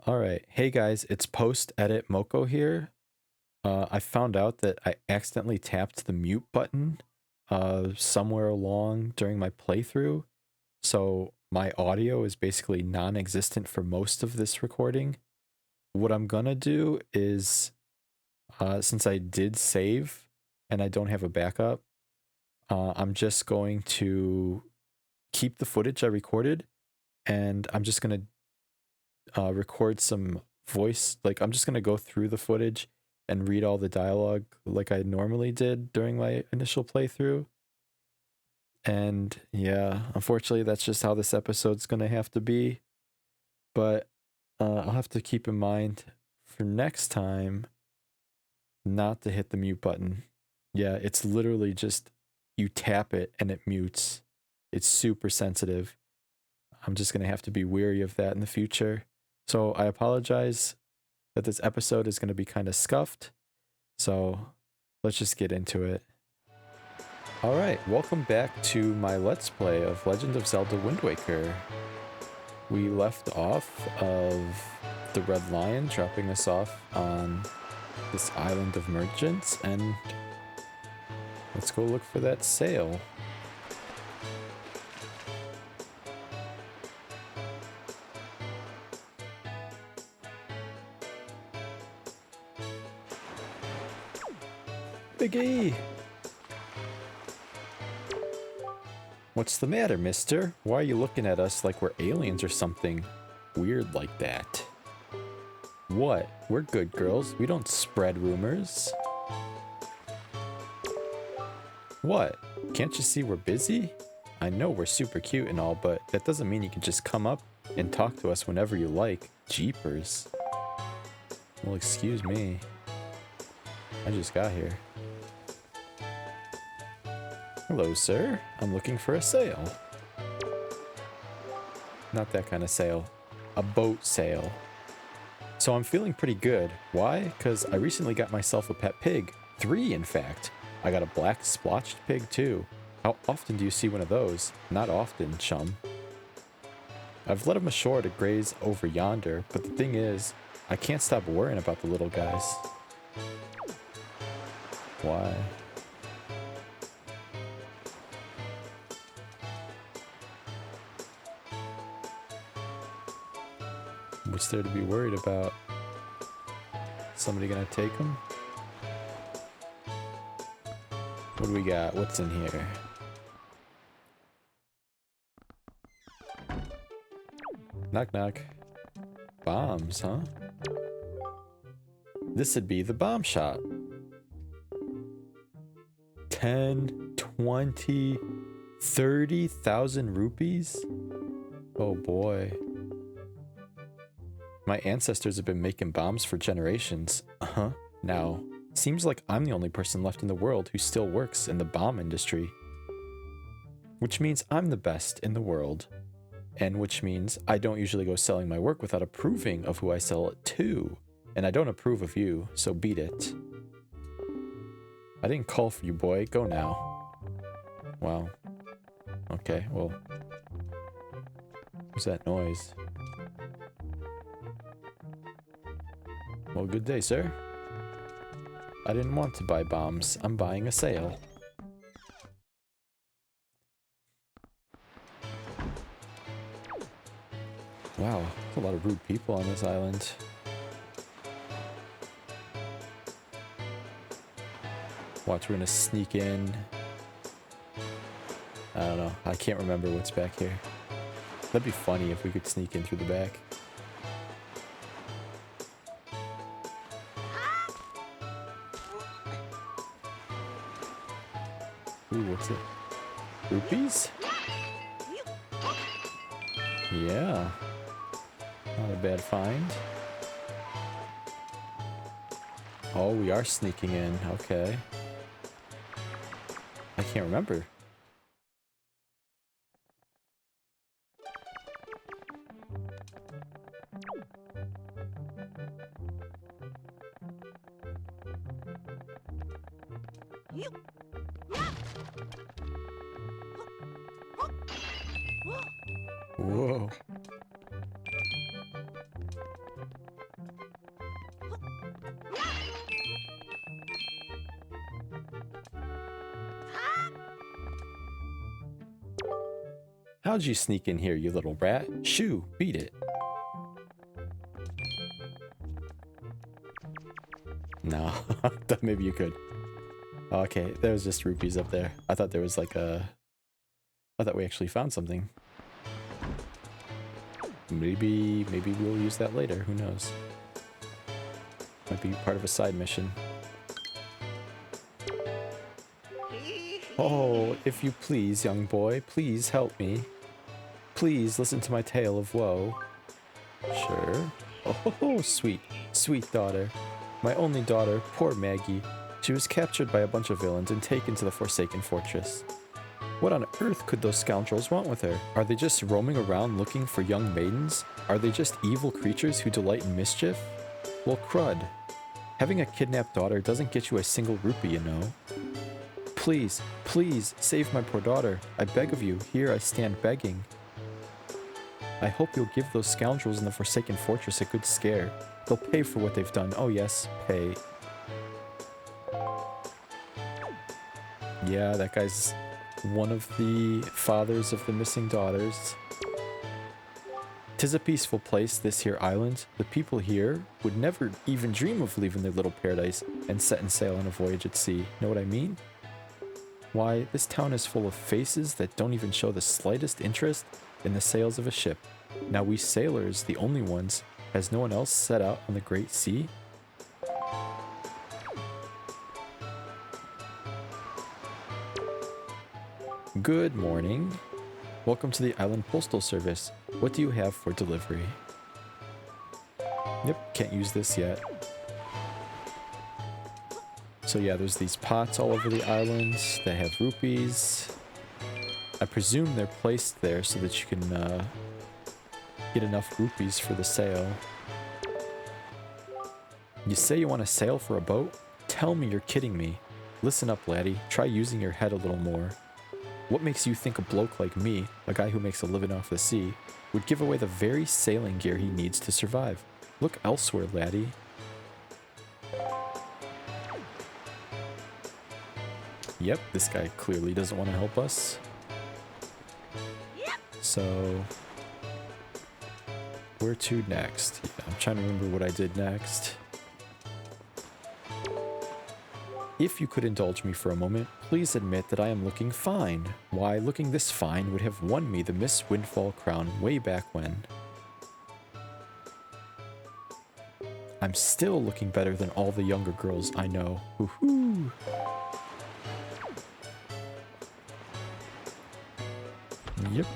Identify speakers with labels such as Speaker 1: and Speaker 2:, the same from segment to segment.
Speaker 1: Alright, hey guys, it's post-edit Moko here. I found out that I accidentally tapped the mute button somewhere along during my playthrough, so my audio is basically non-existent for most of this recording. What I'm gonna do is, since I did save and I don't have a backup, I'm just going to keep the footage I recorded, and I'm just gonna record some voice. Like, I'm just gonna go through the footage and read all the dialogue like I normally did during my initial playthrough. And yeah, unfortunately, that's just how this episode's gonna have to be. But I'll have to keep in mind for next time not to hit the mute button. Yeah, it's literally just you tap it and it mutes. It's super sensitive. I'm just gonna have to be wary of that in the future. So I apologize that this episode is going to be kind of scuffed. So let's just get into it. Alright, welcome back to my Let's Play of Legend of Zelda Wind Waker. We left off of the Red Lion dropping us off on this island of merchants, and let's go look for that sail. Biggie! What's the matter, mister? Why are you looking at us like we're aliens or something weird like that? What? We're good girls. We don't spread rumors. What? Can't you see we're busy? I know we're super cute and all, but that doesn't mean you can just come up and talk to us whenever you like. Jeepers. Well, excuse me. I just got here. Hello, sir. I'm looking for a sail. Not that kind of sail. A boat sail. So I'm feeling pretty good. Why? Because I recently got myself a pet pig. 3, in fact. I got a black splotched pig, too. How often do you see one of those? Not often, chum. I've led him ashore to graze over yonder, but the thing is, I can't stop worrying about the little guys. Why? What's there to be worried about? Somebody gonna take them? What do we got? What's in here? Knock knock. Bombs, huh? This would be the bomb shot. 10, 20, 30,000 rupees? Oh boy. My ancestors have been making bombs for generations. Uh-huh. Now, seems like I'm the only person left in the world who still works in the bomb industry. Which means I'm the best in the world. And which means I don't usually go selling my work without approving of who I sell it to. And I don't approve of you, so beat it. I didn't call for you, boy. Go now. Wow. Okay, well. What's that noise? Well, good day, sir. I didn't want to buy bombs. I'm buying a sail. Wow, there's a lot of rude people on this island. Watch, we're gonna sneak in. I don't know. I can't remember what's back here. That'd be funny if we could sneak in through the back. Ooh, what's it? Rupees? Yeah. Not a bad find. Oh, we are sneaking in. Okay. I can't remember. Whoa. How'd you sneak in here, you little rat? Shoo, beat it. No, thought maybe you could. Okay, there was just rupees up there. I thought there was like a... I thought we actually found something. Maybe we'll use that later, who knows. Might be part of a side mission. Oh, if you please, young boy, please help me. Please listen to my tale of woe. Sure. Oh, sweet, sweet daughter. My only daughter, poor Maggie. She was captured by a bunch of villains and taken to the Forsaken Fortress. What on earth could those scoundrels want with her? Are they just roaming around looking for young maidens? Are they just evil creatures who delight in mischief? Well, crud. Having a kidnapped daughter doesn't get you a single rupee, you know. Please, please, save my poor daughter. I beg of you, here I stand begging. I hope you'll give those scoundrels in the Forsaken Fortress a good scare. They'll pay for what they've done. Oh yes, pay. Yeah, that guy's one of the fathers of the missing daughters. 'Tis a peaceful place, this here island. The people here would never even dream of leaving their little paradise and setting sail on a voyage at sea. Know what I mean? Why, this town is full of faces that don't even show the slightest interest in the sails of a ship. Now we sailors, the only ones, has no one else set out on the great sea? Good morning. Welcome to the Island Postal Service. What do you have for delivery? Yep, can't use this yet. So yeah, there's these pots all over the island that have rupees. I presume they're placed there so that you can get enough rupees for the sail. You say you want to sail for a boat? Tell me you're kidding me. Listen up, laddie. Try using your head a little more. What makes you think a bloke like me, a guy who makes a living off the sea, would give away the very sailing gear he needs to survive? Look elsewhere, laddie. Yep, this guy clearly doesn't want to help us. So, where to next? Yeah, I'm trying to remember what I did next. If you could indulge me for a moment, please admit that I am looking fine. Why, looking this fine would have won me the Miss Windfall crown way back when. I'm still looking better than all the younger girls I know. Woohoo! Yep,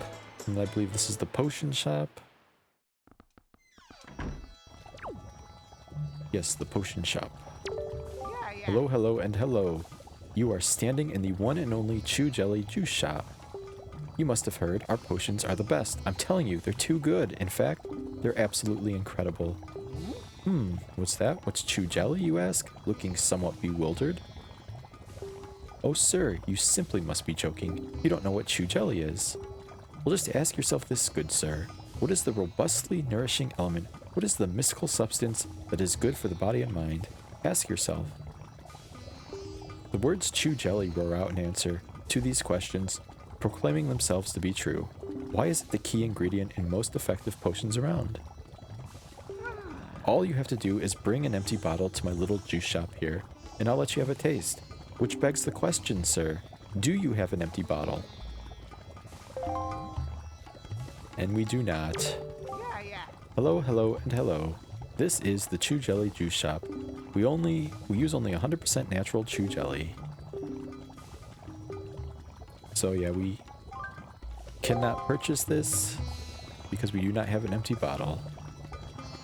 Speaker 1: and I believe this is the potion shop. Yes, the potion shop. Hello, hello, and hello. You are standing in the one and only Chew Jelly Juice Shop. You must have heard, our potions are the best. I'm telling you, they're too good. In fact, they're absolutely incredible. What's that? What's Chew Jelly, you ask? Looking somewhat bewildered. Oh, sir, you simply must be joking. You don't know what Chew Jelly is. Well, just ask yourself this, good sir. What is the robustly nourishing element? What is the mystical substance that is good for the body and mind? Ask yourself. The words Chew Jelly roar out in answer to these questions, proclaiming themselves to be true. Why is it the key ingredient in most effective potions around? All you have to do is bring an empty bottle to my little juice shop here, and I'll let you have a taste. Which begs the question, sir, do you have an empty bottle? And we do not. Hello, hello, and hello. This is the Chew Jelly Juice Shop. We use only 100% natural chew jelly. So yeah, we cannot purchase this because we do not have an empty bottle.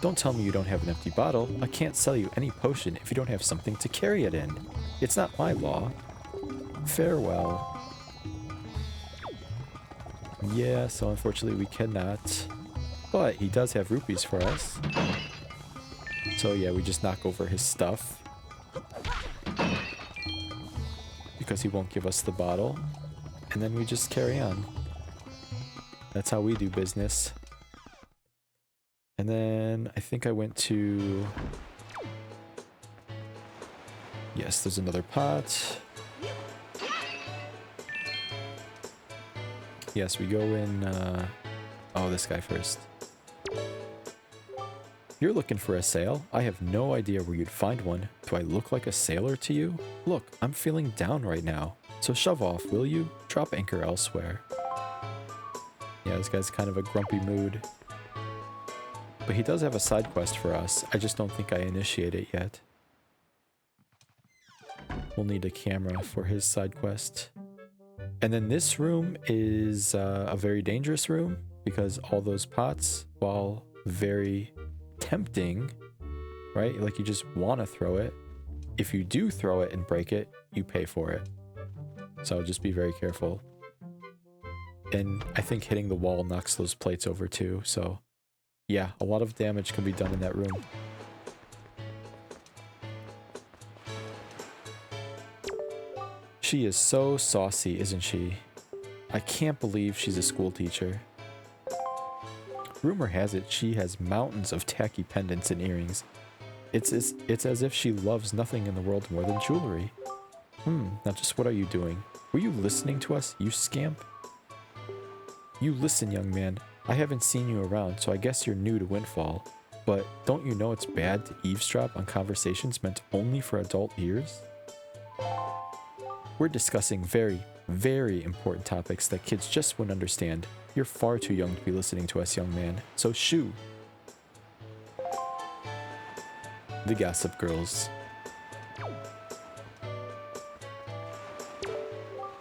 Speaker 1: Don't tell me you don't have an empty bottle. I can't sell you any potion if you don't have something to carry it in. It's not my law. Farewell. Yeah, so unfortunately we cannot. But he does have rupees for us. So yeah, we just knock over his stuff. Because he won't give us the bottle. And then we just carry on. That's how we do business. And then I think I went to... Yes, there's another pot. Yes, we go in, oh, this guy first. You're looking for a sale? I have no idea where you'd find one. Do I look like a sailor to you? Look, I'm feeling down right now. So shove off, will you? Drop anchor elsewhere. Yeah, this guy's kind of a grumpy mood. But he does have a side quest for us. I just don't think I initiate it yet. We'll need a camera for his side quest. And then this room is a very dangerous room because all those pots, while very tempting, right? Like you just want to throw it. If you do throw it and break it, you pay for it. So just be very careful. And I think hitting the wall knocks those plates over too. So yeah, a lot of damage can be done in that room. She is so saucy, isn't she? I can't believe she's a school teacher. Rumor has it she has mountains of tacky pendants and earrings. It's as if she loves nothing in the world more than jewelry. Now just what are you doing? Were you listening to us, you scamp? You listen, young man. I haven't seen you around, so I guess you're new to Windfall. But don't you know it's bad to eavesdrop on conversations meant only for adult ears? We're discussing very, very important topics that kids just wouldn't understand. You're far too young to be listening to us, young man. So shoo. The Gossip Girls.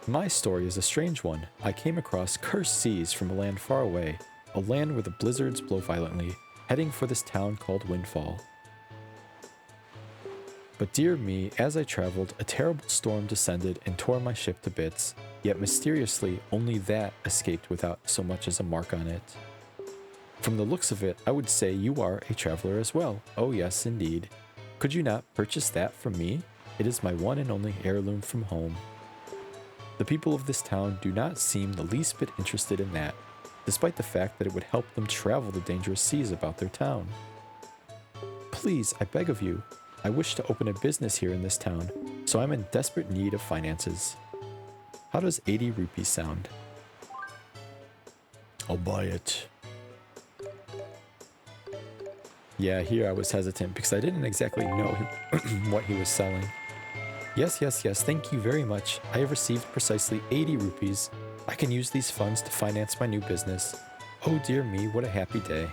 Speaker 1: My story is a strange one. I came across cursed seas from a land far away, a land where the blizzards blow violently, heading for this town called Windfall. But dear me, as I traveled, a terrible storm descended and tore my ship to bits, yet mysteriously only that escaped without so much as a mark on it. From the looks of it, I would say you are a traveler as well. Oh yes, indeed. Could you not purchase that from me? It is my one and only heirloom from home. The people of this town do not seem the least bit interested in that, despite the fact that it would help them travel the dangerous seas about their town. Please, I beg of you, I wish to open a business here in this town, so I'm in desperate need of finances. How does 80 rupees sound? I'll buy it. Yeah, here I was hesitant because I didn't exactly know what he was selling. Yes, thank you very much. I have received precisely 80 rupees. I can use these funds to finance my new business. Oh dear me, what a happy day.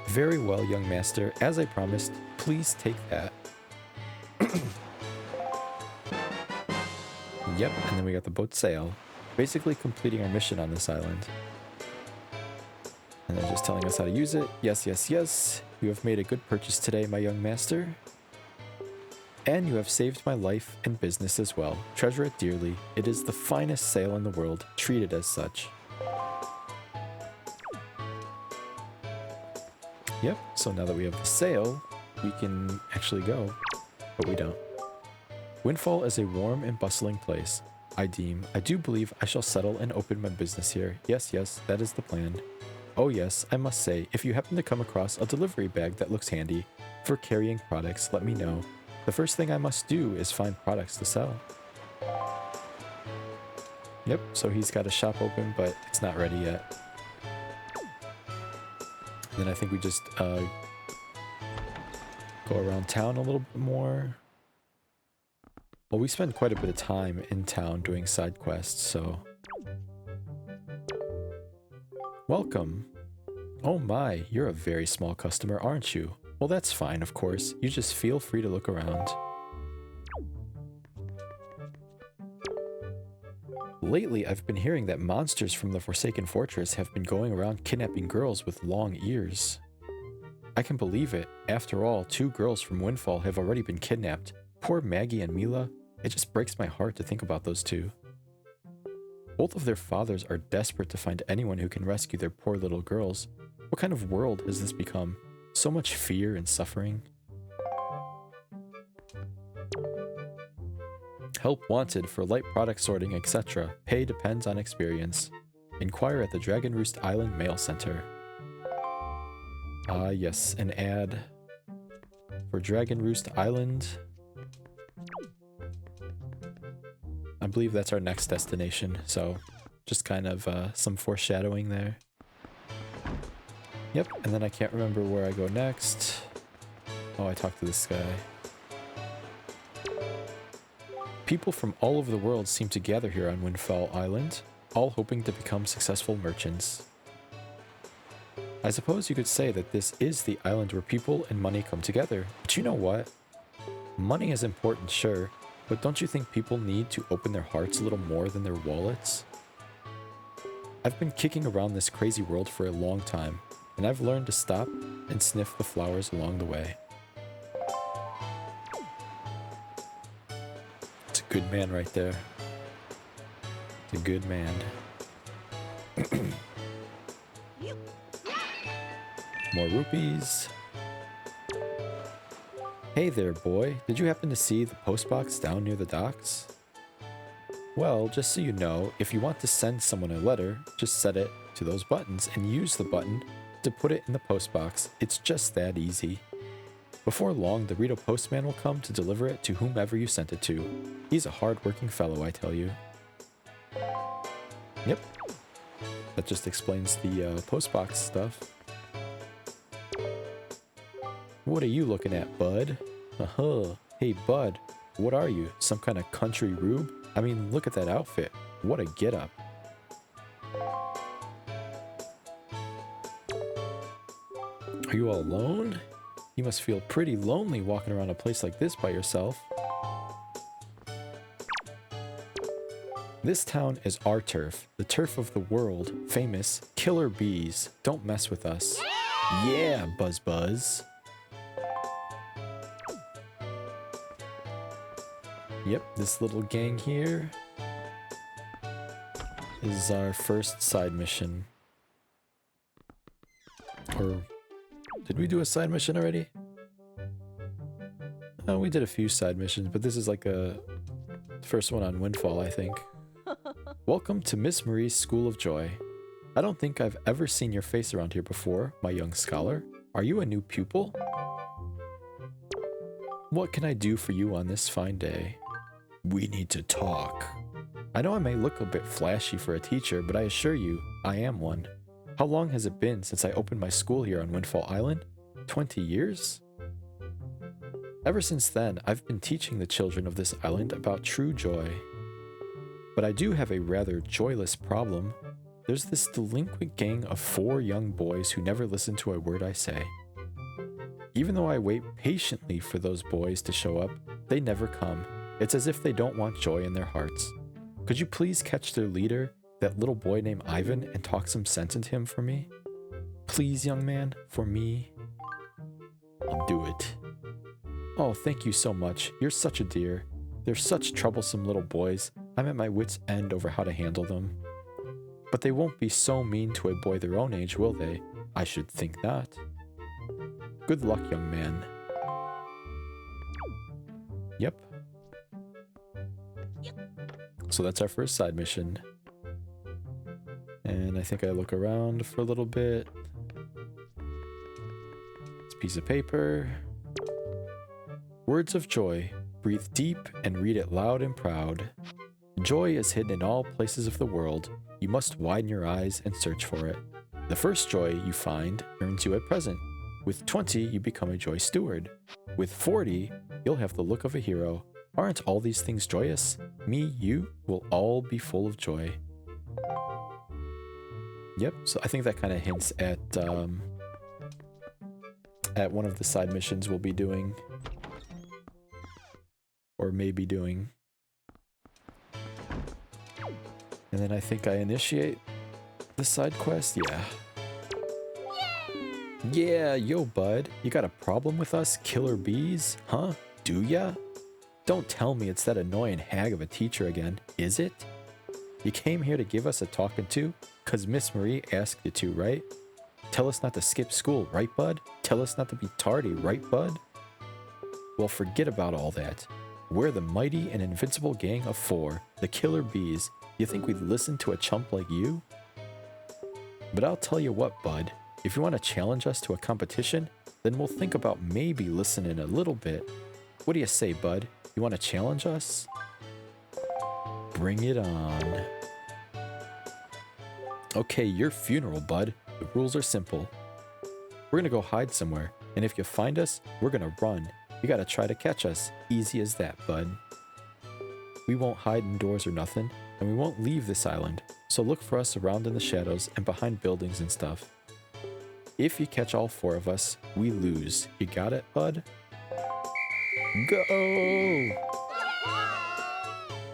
Speaker 1: Very well, young master. As I promised, please take that. Yep, and then we got the boat sail. Basically completing our mission on this island. And they're just telling us how to use it. Yes. You have made a good purchase today, my young master. And you have saved my life and business as well. Treasure it dearly. It is the finest sail in the world. Treat it as such. Yep, so now that we have the sail, we can actually go. But we don't. Windfall is a warm and bustling place. I do believe I shall settle and open my business here. Yes, that is the plan. Oh yes, I must say, if you happen to come across a delivery bag that looks handy for carrying products, let me know. The first thing I must do is find products to sell. Yep, so he's got a shop open, but it's not ready yet. And then I think we just go around town a little bit more. Well, we spend quite a bit of time in town doing side quests, so... Welcome. Oh my, you're a very small customer, aren't you? Well, that's fine, of course. You just feel free to look around. Lately, I've been hearing that monsters from the Forsaken Fortress have been going around kidnapping girls with long ears. I can believe it. After all, 2 girls from Windfall have already been kidnapped. Poor Maggie and Mila. It just breaks my heart to think about those 2. Both of their fathers are desperate to find anyone who can rescue their poor little girls. What kind of world has this become? So much fear and suffering. Help wanted for light product sorting, etc. Pay depends on experience. Inquire at the Dragon Roost Island Mail Center. Ah, yes, an ad for Dragon Roost Island. I believe that's our next destination, so Just kind of some foreshadowing there. Yep, and then I can't remember where I go next. Oh, I talked to this guy. People from all over the world seem to gather here on Windfall Island, all hoping to become successful merchants. I suppose you could say that this is the island where people and money come together, but you know what? Money is important, sure, but don't you think people need to open their hearts a little more than their wallets? I've been kicking around this crazy world for a long time, and I've learned to stop and sniff the flowers along the way. It's a good man right there. It's a good man. More rupees. Hey there, boy. Did you happen to see the postbox down near the docks? Well, just so you know, if you want to send someone a letter, just set it to those buttons and use the button to put it in the postbox. It's just that easy. Before long, the Rito postman will come to deliver it to whomever you sent it to. He's a hard-working fellow, I tell you. Yep. That just explains the postbox stuff. What are you looking at, bud? Hey, bud. What are you? Some kind of country rube? I mean, look at that outfit. What a get-up. Are you all alone? You must feel pretty lonely walking around a place like this by yourself. This town is our turf, the turf of the world, famous killer bees. Don't mess with us. Yeah, Buzz Buzz. Yep, this little gang here is our first side mission. Or did we do a side mission already? Oh, we did a few side missions, but this is like a first one on Windfall, I think. Welcome to Miss Marie's School of Joy. I don't think I've ever seen your face around here before, my young scholar. Are you a new pupil? What can I do for you on this fine day? We need to talk. I know I may look a bit flashy for a teacher, but I assure you, I am one. How long has it been since I opened my school here on Windfall Island? 20 years? Ever since then, I've been teaching the children of this island about true joy. But I do have a rather joyless problem. There's this delinquent gang of 4 young boys who never listen to a word I say. Even though I wait patiently for those boys to show up, they never come. It's as if they don't want joy in their hearts. Could you please catch their leader, that little boy named Ivan, and talk some sense into him for me? Please, young man, for me. I'll do it. Oh, thank you so much. You're such a dear. They're such troublesome little boys. I'm at my wit's end over how to handle them. But they won't be so mean to a boy their own age, will they? I should think not. Good luck, young man. Yep. So that's our first side mission. And I think I look around for a little bit. It's a piece of paper. Words of joy. Breathe deep and read it loud and proud. Joy is hidden in all places of the world. You must widen your eyes and search for it. The first joy you find earns you a present. With 20, you become a joy steward. With 40, you'll have the look of a hero. Aren't all these things joyous? Me, you, will all be full of joy. Yep, so I think that kind of hints at one of the side missions we'll be doing. Or maybe doing. And then I think I initiate the side quest, yeah. Yeah, yo bud, you got a problem with us killer bees? Huh? Do ya? Don't tell me it's that annoying hag of a teacher again, is it? You came here to give us a talking to? 'Cause Miss Marie asked you to, right? Tell us not to skip school, right bud? Tell us not to be tardy, right bud? Well, forget about all that. We're the mighty and invincible gang of 4, the killer bees. You think we'd listen to a chump like you? But I'll tell you what, bud. If you want to challenge us to a competition, then we'll think about maybe listening a little bit. What do you say, bud? You want to challenge us? Bring it on. Okay, your funeral, bud. The rules are simple. We're gonna go hide somewhere, and if you find us, we're gonna run. You gotta try to catch us. Easy as that, bud. We won't hide indoors or nothing, and we won't leave this island, so look for us around in the shadows and behind buildings and stuff. If you catch all 4 of us, we lose. You got it, bud? Go!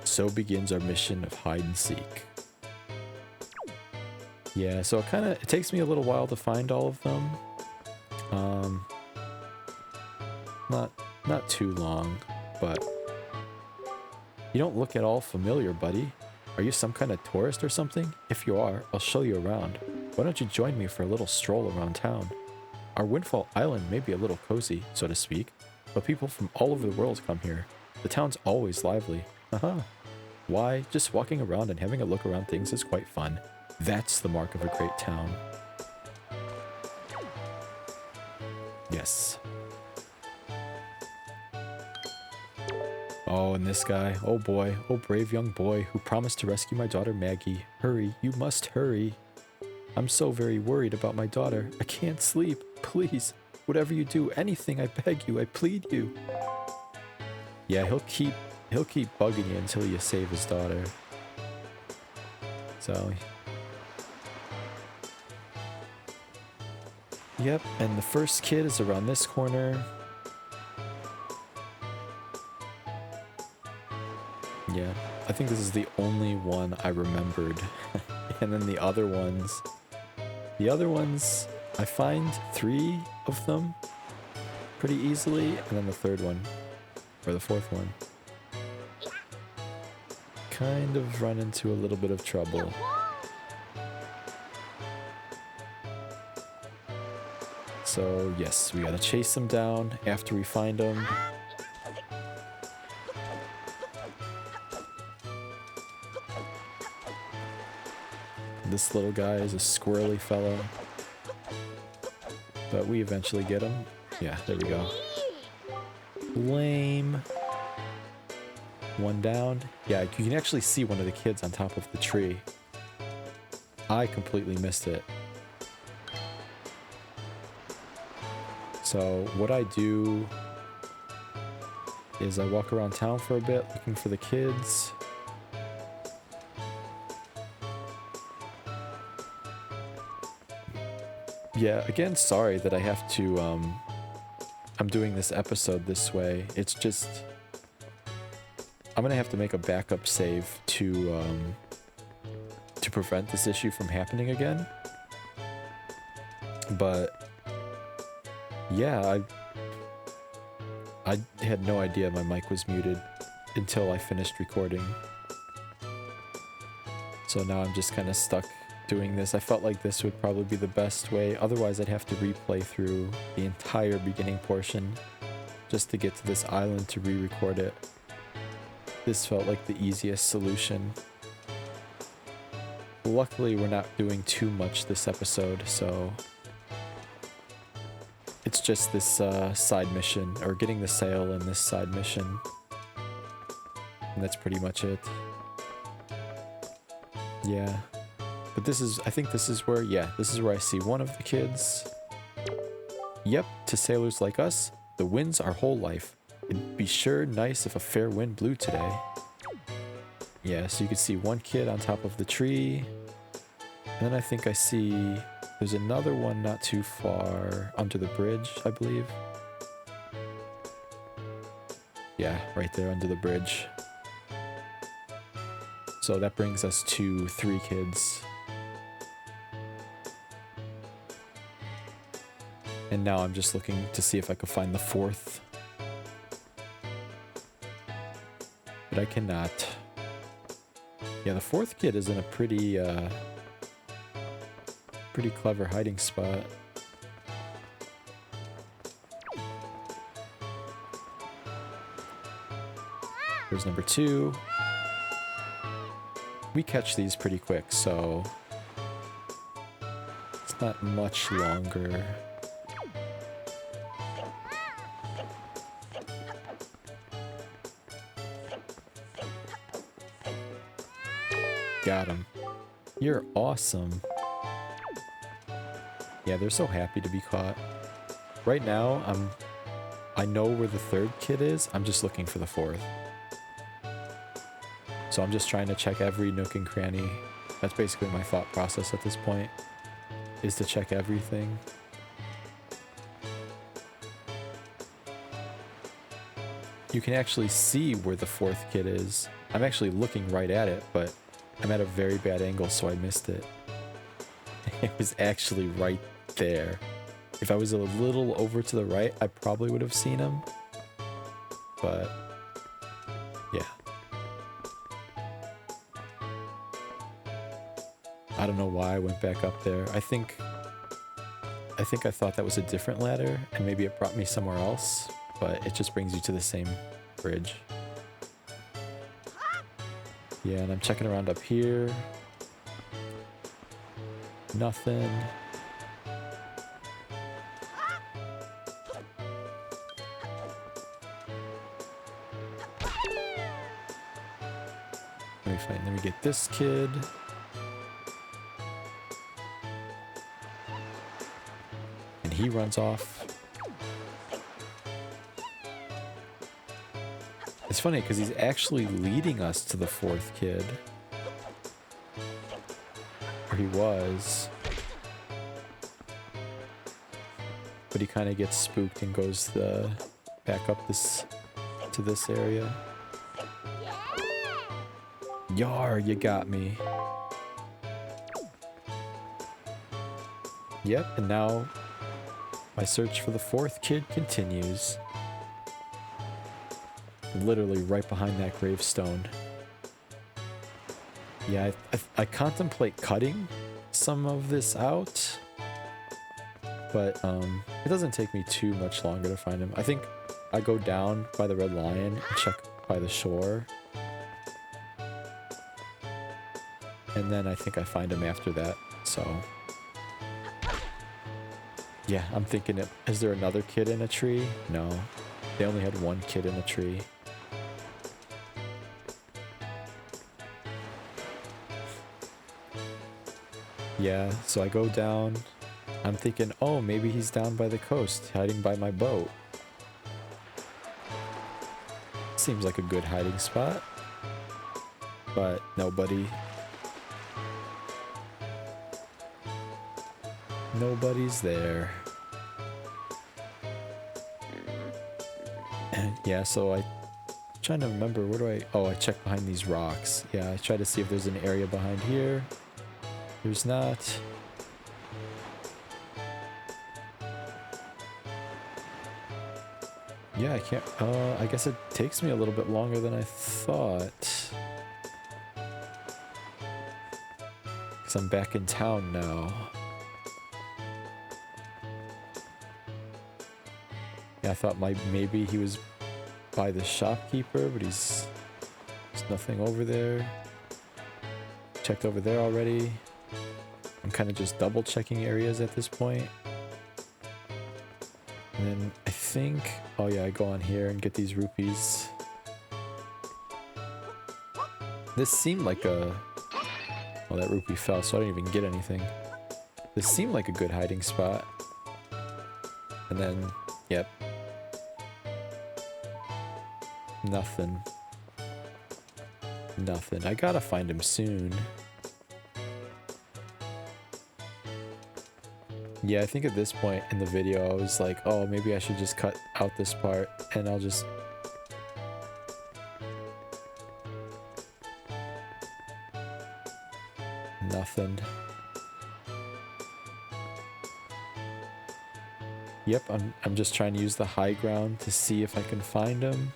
Speaker 1: So begins our mission of hide and seek. Yeah, so it takes me a little while to find all of them. Not too long, but you don't look at all familiar, buddy. Are you some kind of tourist or something? If you are, I'll show you around. Why don't you join me for a little stroll around town? Our Windfall Island may be a little cozy, so to speak, but people from all over the world come here. The town's always lively. Haha. Why, just walking around and having a look around things is quite fun. That's the mark of a great town. Yes. Oh, and this guy. Oh boy. Oh, brave young boy who promised to rescue my daughter Maggie. Hurry. You must hurry. I'm so very worried about my daughter. I can't sleep. Please. Whatever you do, anything, I beg you. I plead you. Yeah, he'll keep bugging you until you save his daughter. So... Yep, and the first kid is around this corner. Yeah, I think this is the only one I remembered. And then the other ones, I find 3 of them pretty easily, and then the third one, or the fourth one, kind of run into a little bit of trouble. So yes, we gotta chase them down after we find them. This little guy is a squirrely fellow, but we eventually get him. Yeah, there we go. Lame. One down. Yeah, you can actually see one of the kids on top of the tree. I completely missed it. So what I do is I walk around town for a bit looking for the kids. Yeah, again, sorry that I have to, I'm doing this episode this way. It's just, I'm gonna have to make a backup save to prevent this issue from happening again. But yeah, I had no idea my mic was muted until I finished recording. So now I'm just kind of stuck doing this. I felt like this would probably be the best way. Otherwise, I'd have to replay through the entire beginning portion just to get to this island to re-record it. This felt like the easiest solution. Luckily, we're not doing too much this episode, so it's just this side mission, or getting the sail in this side mission. And that's pretty much it. Yeah. But this is, I think this is where, yeah, this is where I see one of the kids. Yep, to sailors like us, the wind's our whole life. It'd be sure nice if a fair wind blew today. Yeah, so you can see one kid on top of the tree. And then I think I see, there's another one not too far under the bridge, I believe. Yeah, right there under the bridge. So that brings us to 3 kids. And now I'm just looking to see if I can find the 4th. But I cannot. Yeah, the 4th kid is in a pretty clever hiding spot. Here's number 2. We catch these pretty quick, so it's not much longer. Got him. You're awesome. Yeah, they're so happy to be caught. Right now, I know where the third kid is. I'm just looking for the fourth. So I'm just trying to check every nook and cranny. That's basically my thought process at this point, is to check everything. You can actually see where the fourth kid is. I'm actually looking right at it, but I'm at a very bad angle, so I missed it. It was actually right there. If I was a little over to the right, I probably would have seen him. But, yeah. I don't know why I went back up there. I think I thought that was a different ladder, and maybe it brought me somewhere else, but it just brings you to the same bridge. Yeah, and I'm checking around up here. Nothing. Let me get this kid. And he runs off. It's funny because he's actually leading us to the fourth kid. Or he was. But he kind of gets spooked and goes back up to this area. Yar, you got me. Yep, and now my search for the fourth kid continues. Literally right behind that gravestone. Yeah, I contemplate cutting some of this out, but it doesn't take me too much longer to find him. I think I go down by the Red Lion and check by the shore. And then I think I find him after that, so... Yeah, I'm thinking, is there another kid in a tree? No. They only had one kid in a tree. Yeah, so I go down. I'm thinking, oh, maybe he's down by the coast, hiding by my boat. Seems like a good hiding spot. But nobody. Nobody's there. And yeah, so I'm trying to remember, where do I... Oh, I check behind these rocks. Yeah, I try to see if there's an area behind here. There's not. Yeah, I can't... I guess it takes me a little bit longer than I thought. Because I'm back in town now. Yeah, I thought maybe he was by the shopkeeper, but there's nothing over there. Checked over there already. I'm kind of just double checking areas at this point. And then I think, oh yeah, I go on here and get these rupees. This seemed like a, well, that rupee fell, so I didn't even get anything. This seemed like a good hiding spot. And then, yep. Nothing. Nothing. I gotta find him soon. Yeah, I think at this point in the video, I was like, oh, maybe I should just cut out this part, and I'll just... Nothing. Yep, I'm just trying to use the high ground to see if I can find him.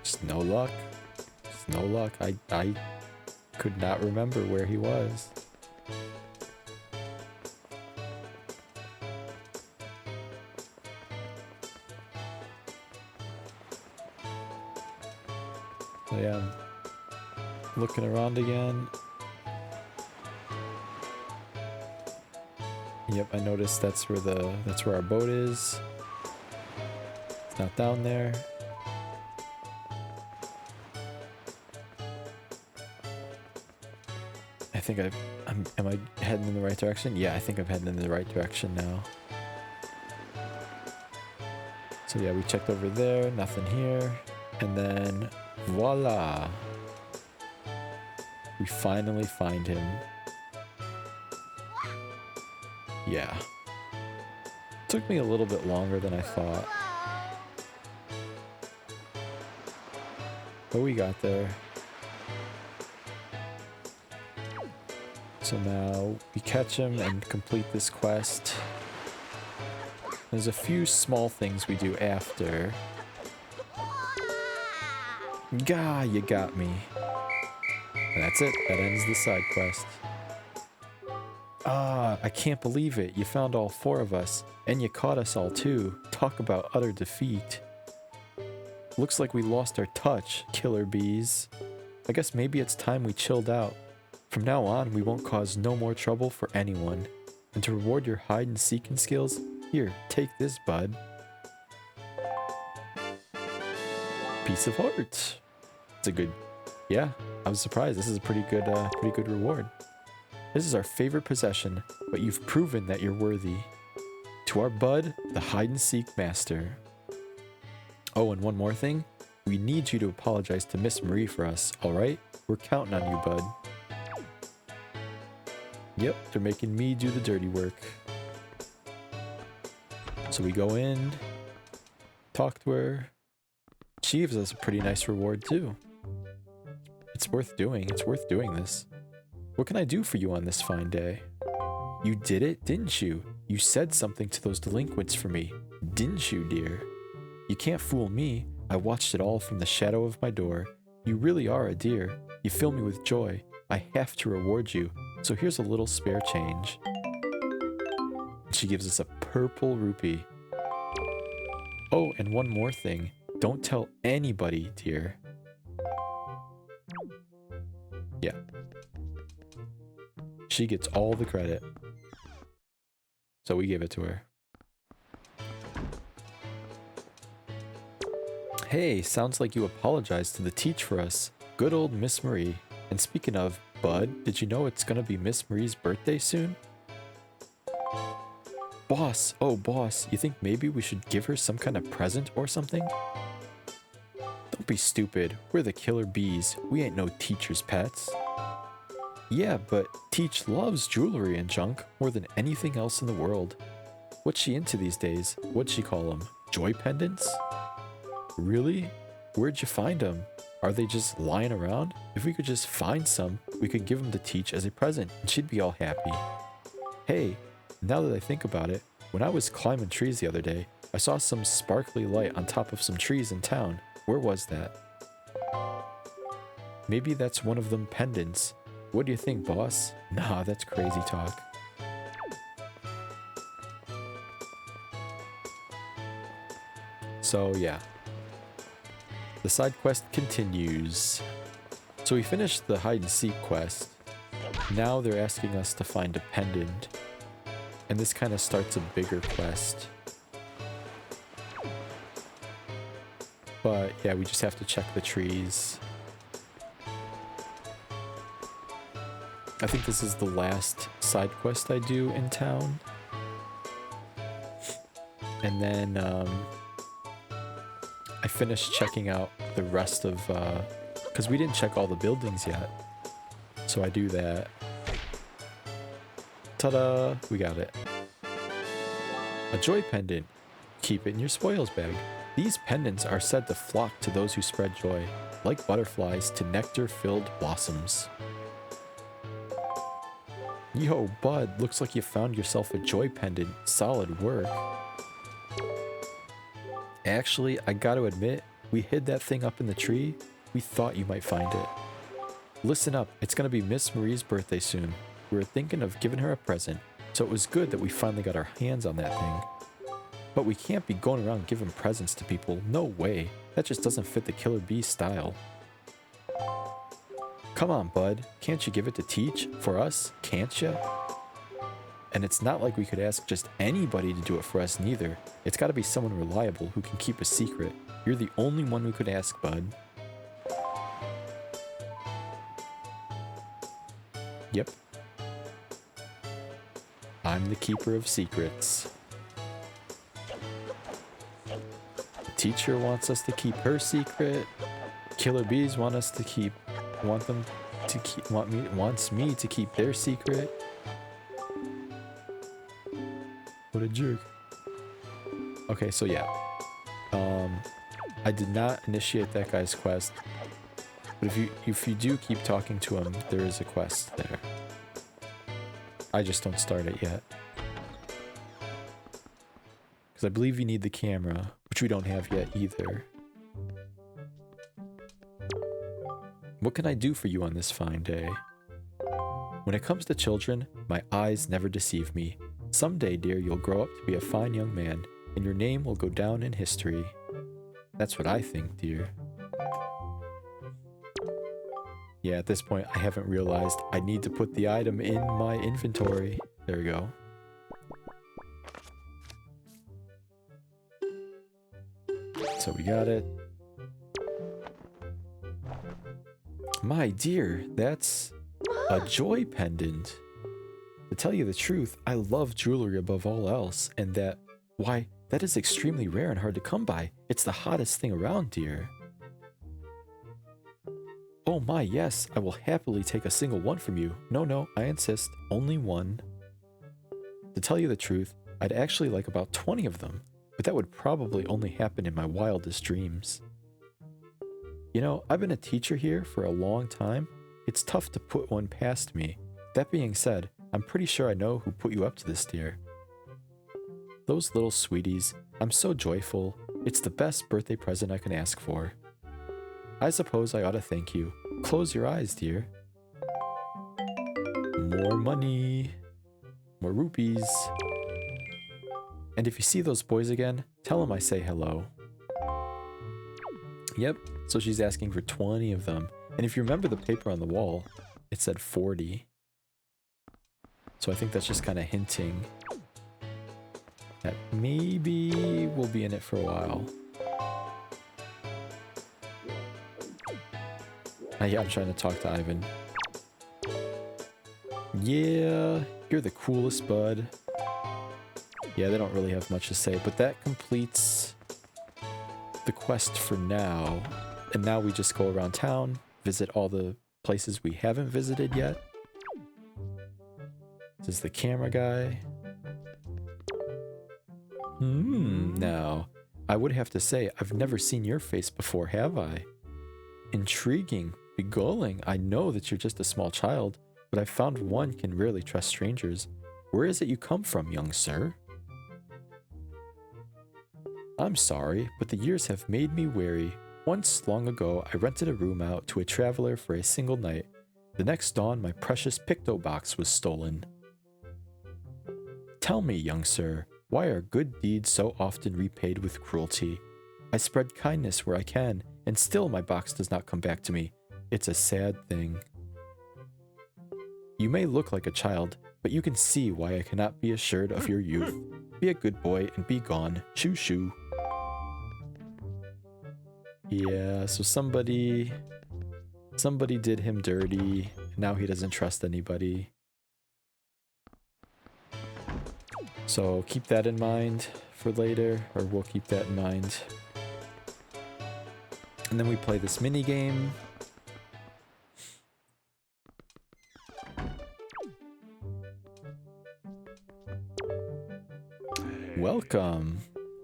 Speaker 1: Just no luck. Just no luck. I could not remember where he was. So yeah, I'm looking around again. Yep, I noticed that's where our boat is. It's not down there. I think am I heading in the right direction? Yeah, I think I'm heading in the right direction now. So yeah, we checked over there, nothing here. And then, voila. We finally find him. Yeah. Took me a little bit longer than I thought. But we got there. So now we catch him and complete this quest. There's a few small things we do after. Gah, you got me. And that's it. That ends the side quest. Ah, I can't believe it. You found all 4 of us. And you caught us all too. Talk about utter defeat. Looks like we lost our touch, killer bees. I guess maybe it's time we chilled out. From now on, we won't cause no more trouble for anyone. And to reward your hide-and-seeking skills, here, take this, bud. Piece of heart. It's a good... Yeah, I was surprised. This is a pretty good reward. This is our favorite possession, but you've proven that you're worthy. To our bud, the hide-and-seek master. Oh, and one more thing. We need you to apologize to Miss Marie for us, alright? We're counting on you, bud. Yep, they're making me do the dirty work. So we go in, talk to her. She gives us a pretty nice reward too. It's worth doing. It's worth doing this. What can I do for you on this fine day? You did it, didn't you? You said something to those delinquents for me, didn't you, dear? You can't fool me. I watched it all from the shadow of my door. You really are a dear. You fill me with joy. I have to reward you, so here's a little spare change. She gives us a purple rupee. Oh, and one more thing. Don't tell anybody, dear. Yeah. She gets all the credit. So we give it to her. Hey, sounds like you apologized to the teach for us. Good old Miss Marie. And speaking of, bud, did you know it's gonna be Miss Marie's birthday soon? Boss, oh boss, you think maybe we should give her some kind of present or something? Don't be stupid. We're the killer bees. We ain't no teacher's pets. Yeah, but Teach loves jewelry and junk more than anything else in the world. What's she into these days? What'd she call them? Joy pendants? Really? Where'd you find them? Are they just lying around? If we could just find some, we could give them to Teach as a present and she'd be all happy. Hey, now that I think about it, when I was climbing trees the other day, I saw some sparkly light on top of some trees in town. Where was that? Maybe that's one of them pendants. What do you think, boss? Nah, that's crazy talk. So yeah. The side quest continues. So we finished the hide and seek quest. Now they're asking us to find a pendant. And this kind of starts a bigger quest. But yeah, we just have to check the trees. I think this is the last side quest I do in town. And then I finished checking out the rest of, because we didn't check all the buildings yet. So I do that. Ta-da! We got it. A joy pendant. Keep it in your spoils bag. These pendants are said to flock to those who spread joy, like butterflies to nectar-filled blossoms. Yo, bud, looks like you found yourself a joy pendant. Solid work. Actually, I gotta admit, we hid that thing up in the tree. We thought you might find it. Listen up, it's gonna be Miss Marie's birthday soon. We were thinking of giving her a present, so it was good that we finally got our hands on that thing. But we can't be going around giving presents to people. No way. That just doesn't fit the Killer Bee style. Come on, bud. Can't you give it to Teach? For us? Can't you? And it's not like we could ask just anybody to do it for us neither. It's gotta be someone reliable who can keep a secret. You're the only one we could ask, bud. Yep. I'm the keeper of secrets. The teacher wants us to keep her secret. Killer bees wants me to keep their secret. What a jerk. Okay, so yeah. I did not initiate that guy's quest. But if you do keep talking to him, there is a quest there. I just don't start it yet. Because I believe you need the camera, which we don't have yet either. What can I do for you on this fine day? When it comes to children, my eyes never deceive me. Someday, dear, you'll grow up to be a fine young man, and your name will go down in history. That's what I think, dear. Yeah, at this point, I haven't realized I need to put the item in my inventory. There we go. So we got it. My dear, that's a joy pendant. To tell you the truth, I love jewelry above all else, and why, that is extremely rare and hard to come by. It's the hottest thing around, dear. Oh my, yes, I will happily take a single one from you. No, I insist, only one. To tell you the truth, I'd actually like about 20 of them, but that would probably only happen in my wildest dreams. You know, I've been a teacher here for a long time. It's tough to put one past me. That being said, I'm pretty sure I know who put you up to this, dear. Those little sweeties, I'm so joyful. It's the best birthday present I can ask for. I suppose I ought to thank you. Close your eyes, dear. More money. More rupees. And if you see those boys again, tell them I say hello. Yep, so she's asking for 20 of them. And if you remember the paper on the wall, it said 40. So I think that's just kind of hinting that maybe we'll be in it for a while. Yeah, I'm trying to talk to Ivan. Yeah, you're the coolest, bud. Yeah, they don't really have much to say, but that completes the quest for now. And now we just go around town, visit all the places we haven't visited yet. This is the camera guy. Now, I would have to say, I've never seen your face before, have I? Intriguing, beguiling. I know that you're just a small child, but I've found one can rarely trust strangers. Where is it you come from, young sir? I'm sorry, but the years have made me weary. Once, long ago, I rented a room out to a traveler for a single night. The next dawn, my precious picto box was stolen. Tell me, young sir, why are good deeds so often repaid with cruelty? I spread kindness where I can, and still my box does not come back to me. It's a sad thing. You may look like a child, but you can see why I cannot be assured of your youth. Be a good boy and be gone. Shoo shoo. Yeah, so somebody did him dirty. Now he doesn't trust anybody. So keep that in mind for later, or we'll keep that in mind. And then we play this mini game. Welcome.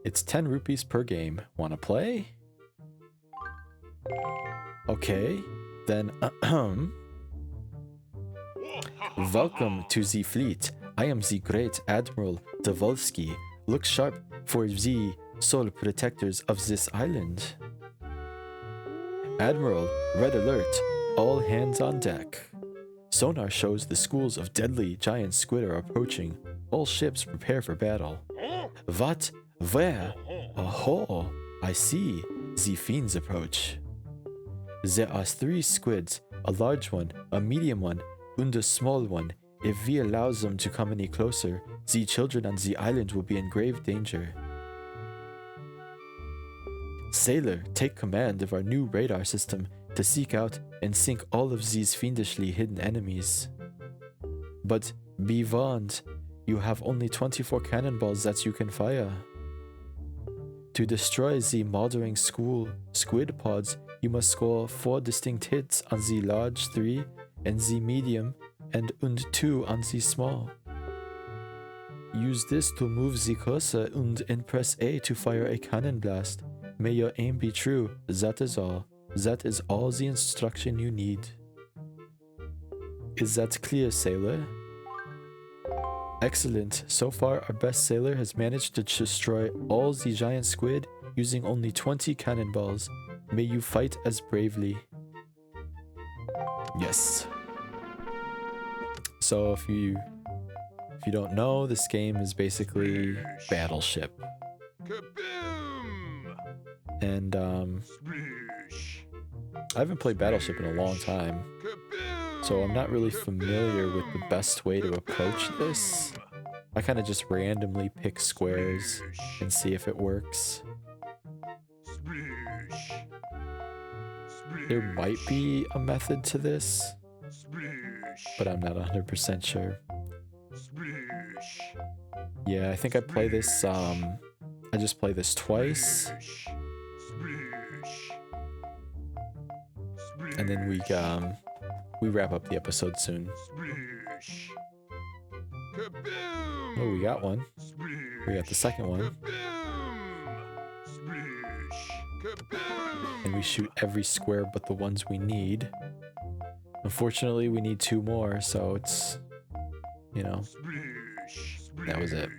Speaker 1: It's 10 rupees per game. Wanna play? Okay, then welcome to the fleet. I am the great Admiral Davolsky. Look sharp for the sole protectors of this island. Admiral, red alert. All hands on deck. Sonar shows the schools of deadly giant squid are approaching. All ships prepare for battle. What? Where? Oh, I see. The fiends approach. There are 3 squids, a large one, a medium one, and a small one. If we allow them to come any closer, the children on the island will be in grave danger. Sailor, take command of our new radar system to seek out and sink all of these fiendishly hidden enemies. But be warned, you have only 24 cannonballs that you can fire. To destroy the murdering squid pods, you must score 4 distinct hits on the large 3 and the medium and 2 on the small. Use this to move the cursor and press A to fire a cannon blast. May your aim be true, that is all. That is all the instruction you need. Is that clear, sailor? Excellent. So far, our best sailor has managed to destroy all the giant squid using only 20 cannonballs. May you fight as bravely. Yes. So if you don't know, this game is basically Battleship.
Speaker 2: Kaboom!
Speaker 1: And I haven't played Battleship in a long time. So I'm not really familiar with the best way to approach this. I kind of just randomly pick squares and see if it works. There might be a method to this, but I'm not 100% sure. Yeah, I think I play this, I just play this twice. And then we wrap up the episode soon. Oh, we got one. We got the second one. And we shoot every square but the ones we need. Unfortunately, we need 2 more, so it's, you know, that was it.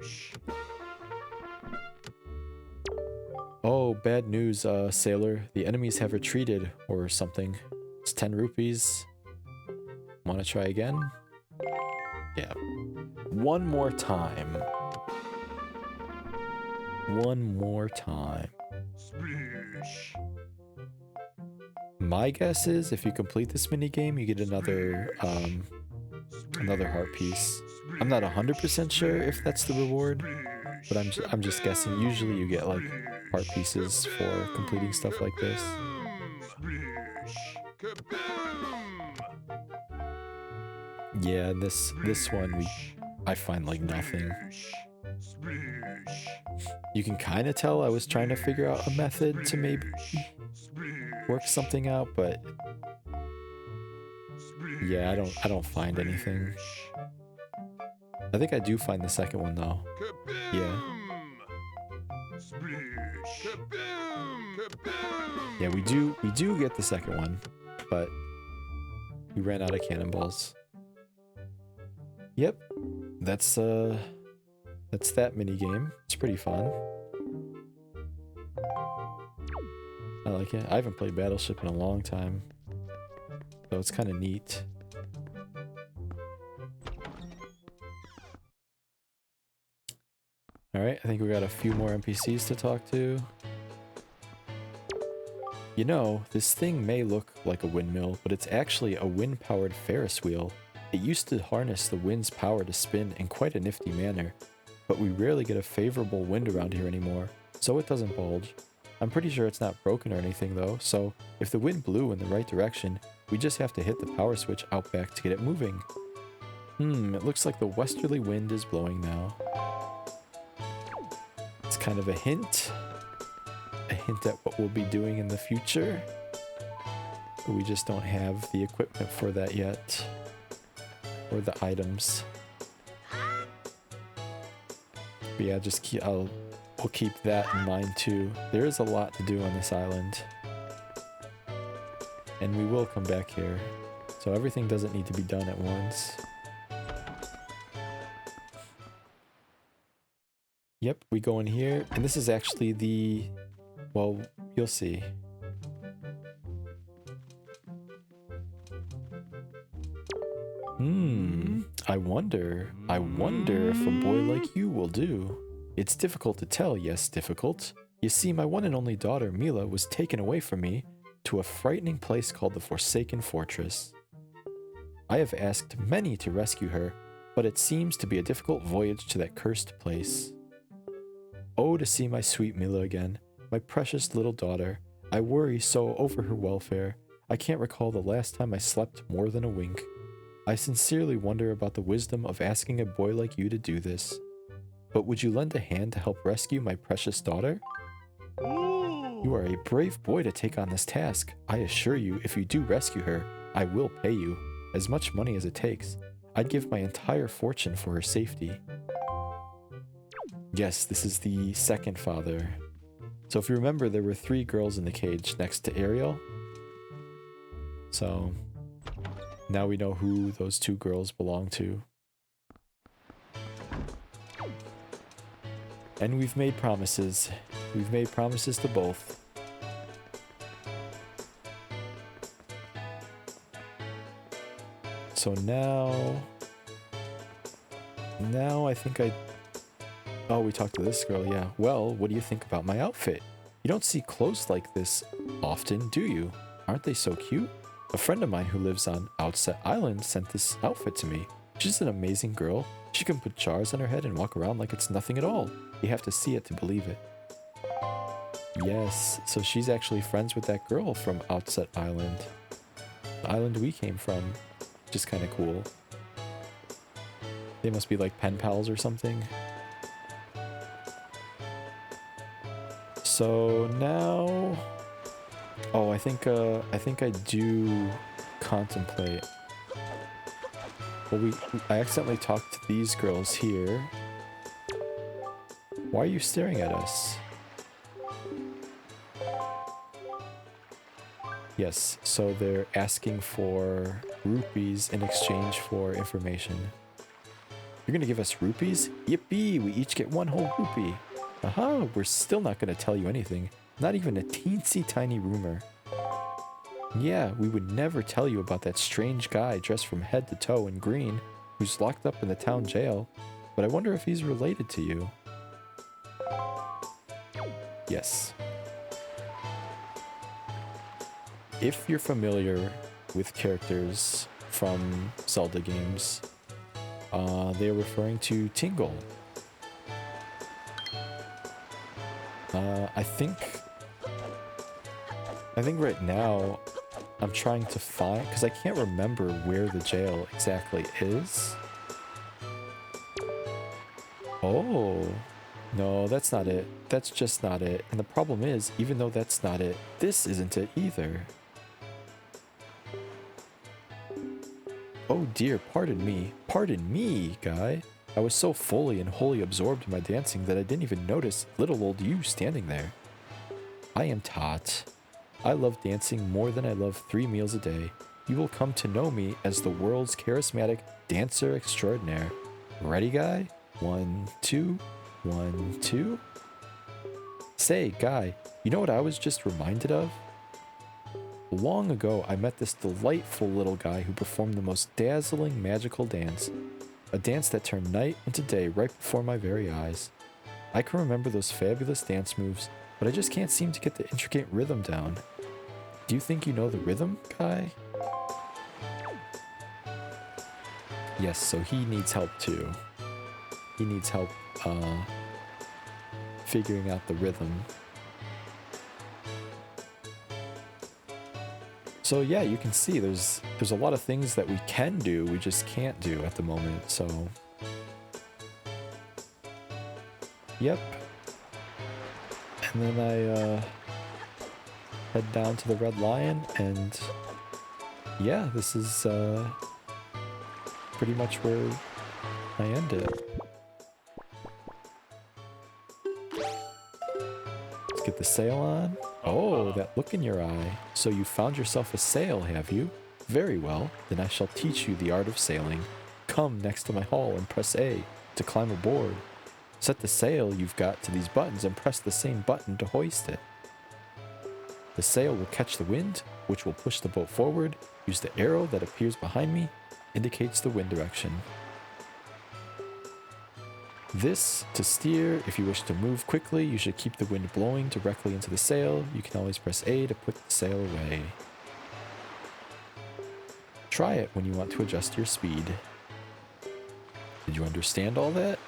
Speaker 1: Oh, bad news, sailor. The enemies have retreated, or something. It's 10 rupees. Wanna try again? Yeah. One more time. One more time. My guess is if you complete this minigame, you get another heart piece. I'm not 100% sure if that's the reward, but I'm just guessing. Usually you get like heart pieces for completing stuff like this. Yeah, this one I find like nothing. You can kind of tell I was trying to figure out a method to maybe work something out, but yeah, I don't find anything. I think I do find the second one though. Yeah. Yeah, we do get the second one, but we ran out of cannonballs. Yep. That's that mini game. It's pretty fun. I like it. I haven't played Battleship in a long time, so it's kind of neat. Alright, I think we got a few more NPCs to talk to. You know, this thing may look like a windmill, but it's actually a wind-powered Ferris wheel. It used to harness the wind's power to spin in quite a nifty manner, but we rarely get a favorable wind around here anymore, so it doesn't bulge. I'm pretty sure it's not broken or anything though, so if the wind blew in the right direction, we just have to hit the power switch out back to get it moving. It looks like the westerly wind is blowing now. It's kind of a hint at what we'll be doing in the future, but we just don't have the equipment for that yet, or the items. But yeah, we'll keep that in mind too. There is a lot to do on this island, and we will come back here, so everything doesn't need to be done at once. Yep, we go in here, and this is actually the... well, you'll see. I wonder if a boy like you will do. It's difficult to tell, yes, difficult. You see, my one and only daughter, Mila, was taken away from me to a frightening place called the Forsaken Fortress. I have asked many to rescue her, but it seems to be a difficult voyage to that cursed place. Oh, to see my sweet Mila again, my precious little daughter. I worry so over her welfare. I can't recall the last time I slept more than a wink. I sincerely wonder about the wisdom of asking a boy like you to do this. But would you lend a hand to help rescue my precious daughter? You are a brave boy to take on this task. I assure you, if you do rescue her, I will pay you as much money as it takes. I'd give my entire fortune for her safety. Yes, this is the second father. So if you remember, there were 3 girls in the cage next to Ariel. So now we know who those 2 girls belong to. And we've made promises. We've made promises to both. So now I think oh, we talked to this girl, yeah. Well, what do you think about my outfit? You don't see clothes like this often, do you? Aren't they so cute? A friend of mine who lives on Outset Island sent this outfit to me. She's an amazing girl. She can put jars on her head and walk around like it's nothing at all. You have to see it to believe it. Yes, so she's actually friends with that girl from Outset Island. The island we came from, which is kind of cool. They must be like pen pals or something. So now, oh, I think I do contemplate. Well, I accidentally talked to these girls here. Why are you staring at us? Yes, so they're asking for rupees in exchange for information. You're gonna give us rupees? Yippee! We each get 1 whole rupee. Aha! We're still not gonna tell you anything. Not even a teensy tiny rumor. Yeah, we would never tell you about that strange guy dressed from head to toe in green who's locked up in the town jail. But I wonder if he's related to you. Yes. If you're familiar with characters from Zelda games, they're referring to Tingle. I think right now I'm trying to find, because I can't remember where the jail exactly is. Oh, no, that's not it. That's just not it. And the problem is, even though that's not it, this isn't it either. Oh dear, pardon me, guy. I was so fully and wholly absorbed in my dancing that I didn't even notice little old you standing there. I am Tot. I love dancing more than I love 3 meals a day. You will come to know me as the world's charismatic dancer extraordinaire. Ready, guy? 1, 2, 1, 2. Say, guy, you know what I was just reminded of? Long ago, I met this delightful little guy who performed the most dazzling magical dance. A dance that turned night into day right before my very eyes. I can remember those fabulous dance moves, but I just can't seem to get the intricate rhythm down. Do you think you know the rhythm, guy? Yes, so he needs help too. He needs help figuring out the rhythm. So yeah, you can see there's a lot of things that we can do, we just can't do at the moment, so... Yep. And then I head down to the Red Lion, and yeah, this is pretty much where I end it. Let's get the sail on. Oh, that look in your eye. So you found yourself a sail, have you? Very well, then I shall teach you the art of sailing. Come next to my hull and press A to climb aboard. Set the sail you've got to these buttons and press the same button to hoist it. The sail will catch the wind, which will push the boat forward. Use the arrow that appears behind me, indicates the wind direction. This to steer. If you wish to move quickly, you should keep the wind blowing directly into the sail. You can always press A to put the sail away. Try it when you want to adjust your speed. Did you understand all that?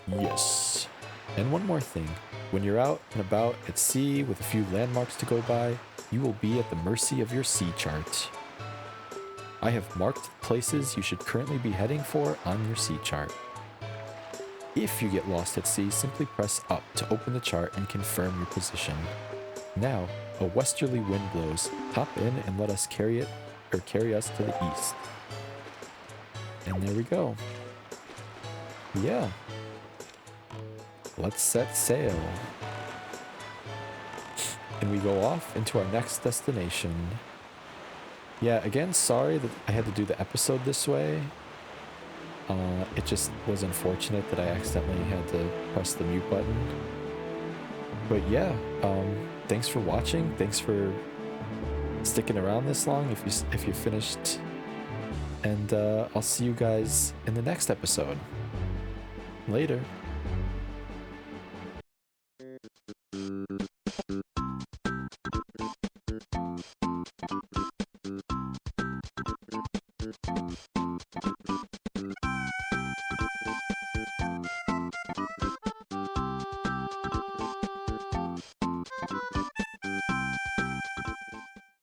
Speaker 1: Yes. And one more thing. When you're out and about at sea with a few landmarks to go by, you will be at the mercy of your sea chart. I have marked places you should currently be heading for on your sea chart. If you get lost at sea, simply press up to open the chart and confirm your position. Now, a westerly wind blows. Hop in and let us carry us to the east. And there we go. Yeah. Let's set sail. And we go off into our next destination. Yeah, again, sorry that I had to do the episode this way. It just was unfortunate that I accidentally had to press the mute button. But yeah, thanks for watching. Thanks for sticking around this long if you finished. And I'll see you guys in the next episode. Later.